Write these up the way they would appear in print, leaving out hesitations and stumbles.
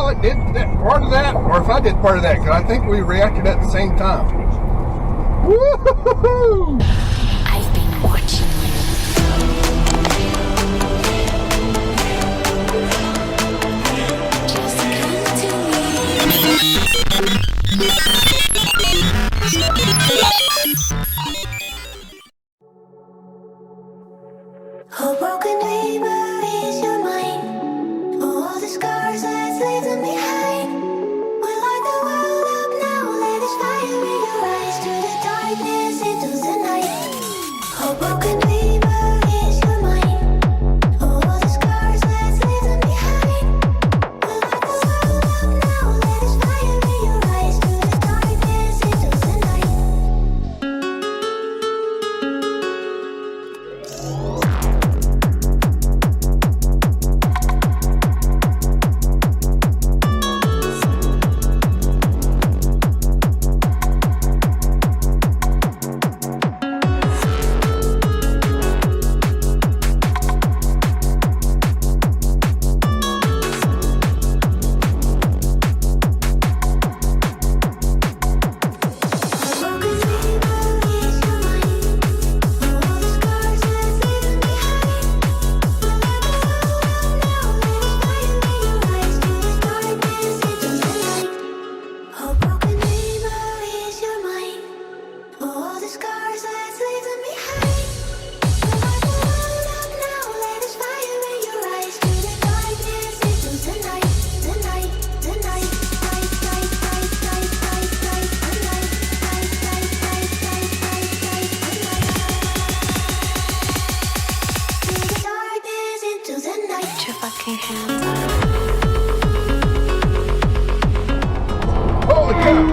autopilot did part of that, or if I did part of that, because I think we reacted at the same time. Woo-hoo-hoo-hoo! I've been watching you. Just come to me. Oh, broken neighbor, is your mind? Oh, all the scars that's leaving behind. We light the world up now, let us fire in your eyes, through the darkness into the night. Oh, broken neighbor, is your mind? Oh, all the scars that's leaving behind. We light the world up now, let us fire in your eyes, through the darkness into the night. Holy cow!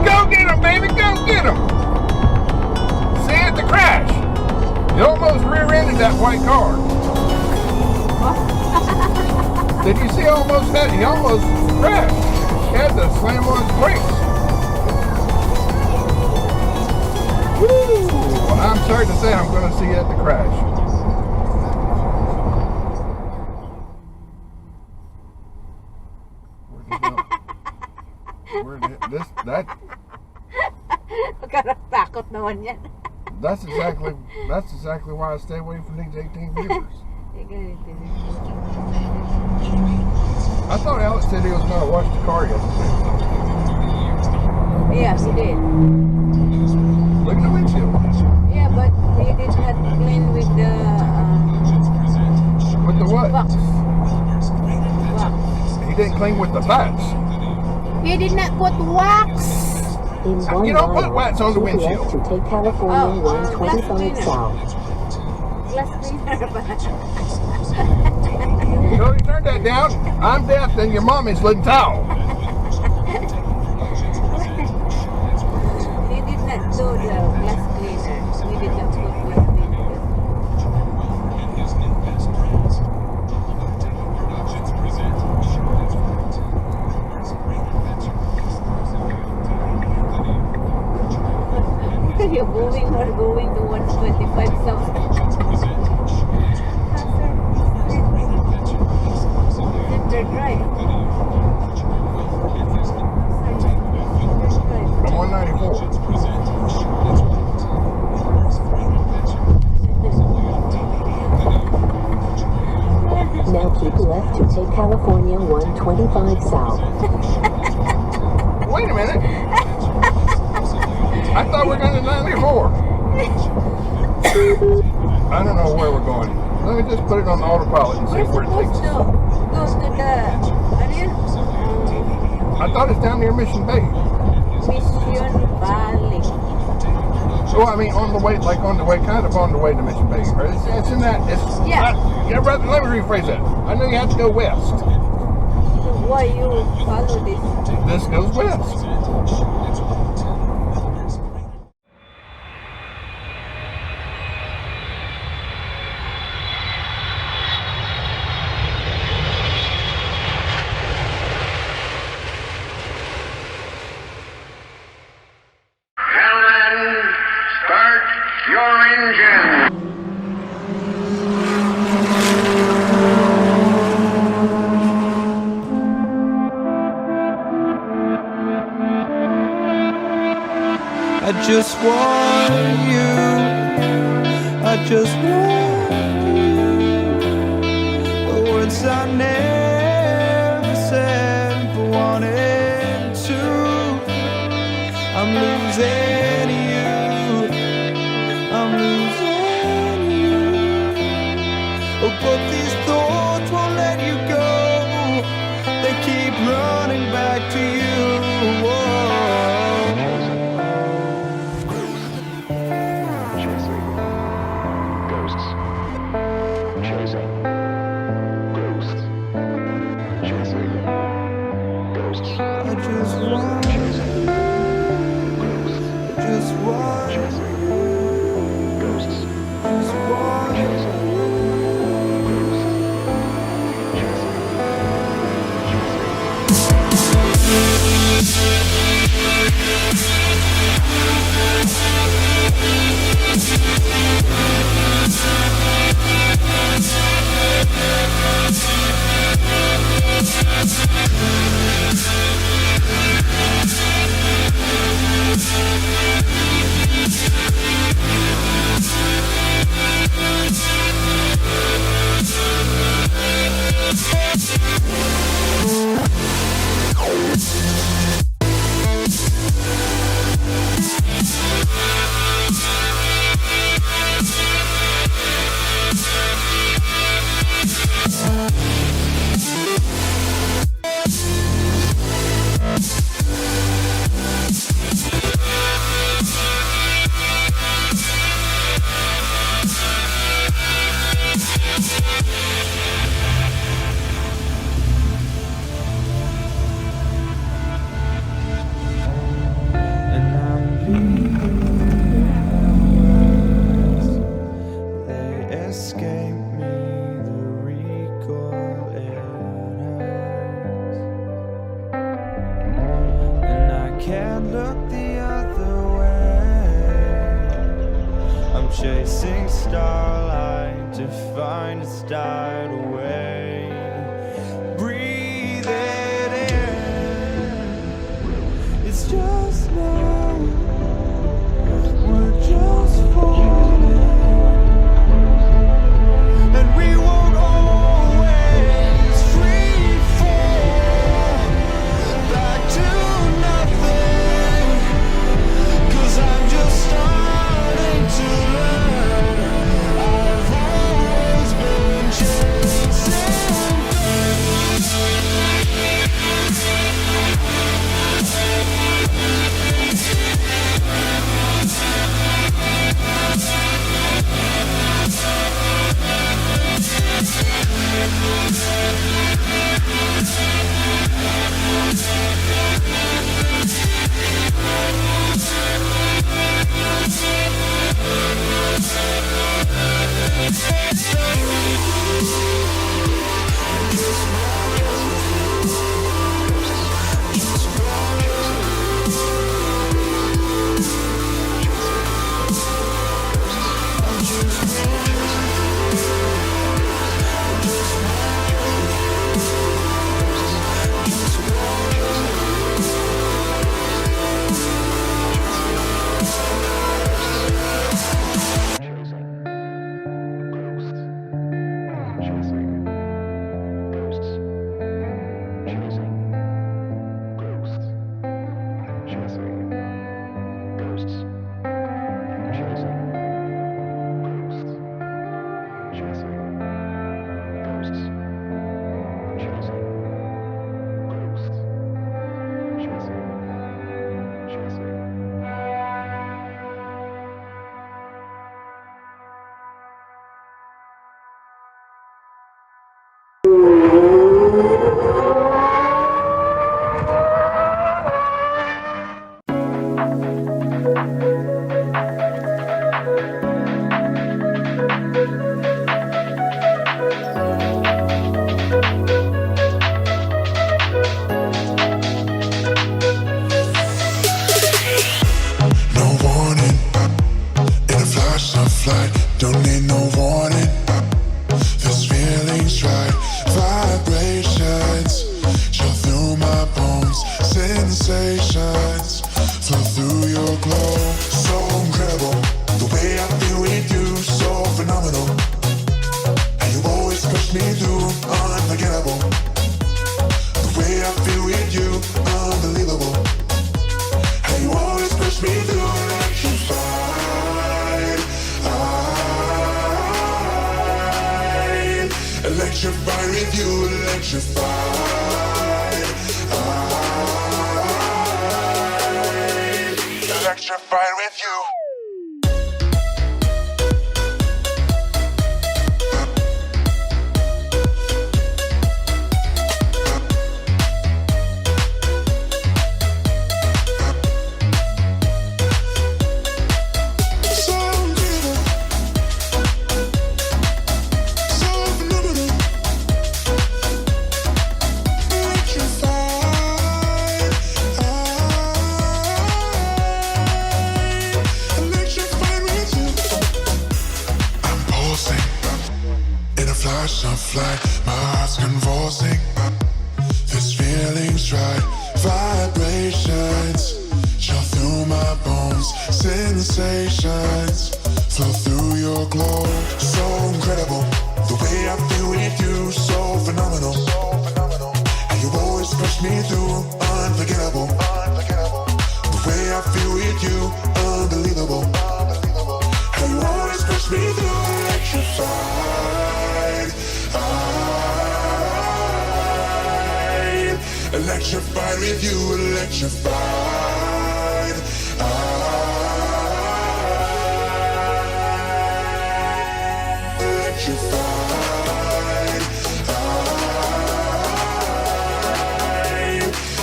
Go get him, baby! Go get him! See it? The crash! You almost rear-ended that white car. Did you see almost that? He almost crashed. He had to slam on his brakes. Woo! I'm sorry to say I'm going to see you at the crash. Takot naman yan. That's exactly why I stay away from these 18 wheelers. I thought Alex said he was going to wash the car yesterday. Yes, he did. Look at the windshield. Yeah, but he did not clean with the With the what? wax. He didn't clean with the patch. He did not put wax. You don't put wax on the windshield. To take California 125 south. Glass cleaner. So you turn that down. I'm deaf and your mommy's little towel. He did not do the glass cleaner. He did not put glass cleaner. You're going to 125 south. Drive. I'm 194. Now keep left to take California 125 south. Wait a minute. I thought we were going to 94. I don't know where we're going. Let me just put it on autopilot and see where it takes us. Go to the I thought it's down near Mission Bay. Mission Valley. Oh, I mean on the way, like on the way, kind of on the way to Mission Bay. It's in that. Yeah, brother. Let me rephrase that. I know you have to go west. So why you follow this? This goes west. I just want you. I just want you. The words I never said but wanted to. I'm losing you. I'm losing you. Oh, but these thoughts won't let you go. They keep running back to you. Whoa. Can't look the other way. I'm chasing starlight to find it's died away. Breathe it in. It's just now. We're just falling, and we won't always free fall back to nothing. 'Cause I'm just starting to learn. I've always been chasing don't need no warning. This feeling's right. Vibrations chill through my bones. Sensations flow through your glow. Electrified with you, electrified. Electrified with you. Of light, my heart's convulsing. This feeling's right. Vibrations chill through my bones. Sensations flow through your glow. So incredible, the way I feel with you. So phenomenal, and you always push me through. Unforgettable, the way I feel with you. Unbelievable, and you always push me through. Electrified. Electrified with you, electrified. Electrified.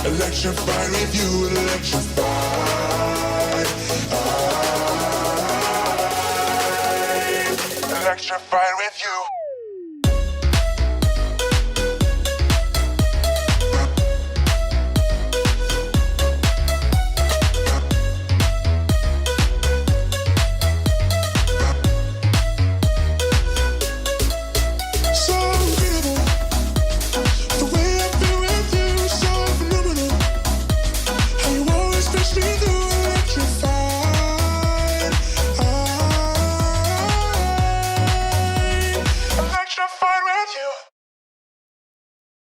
Electrified with you, electrified. Electrified.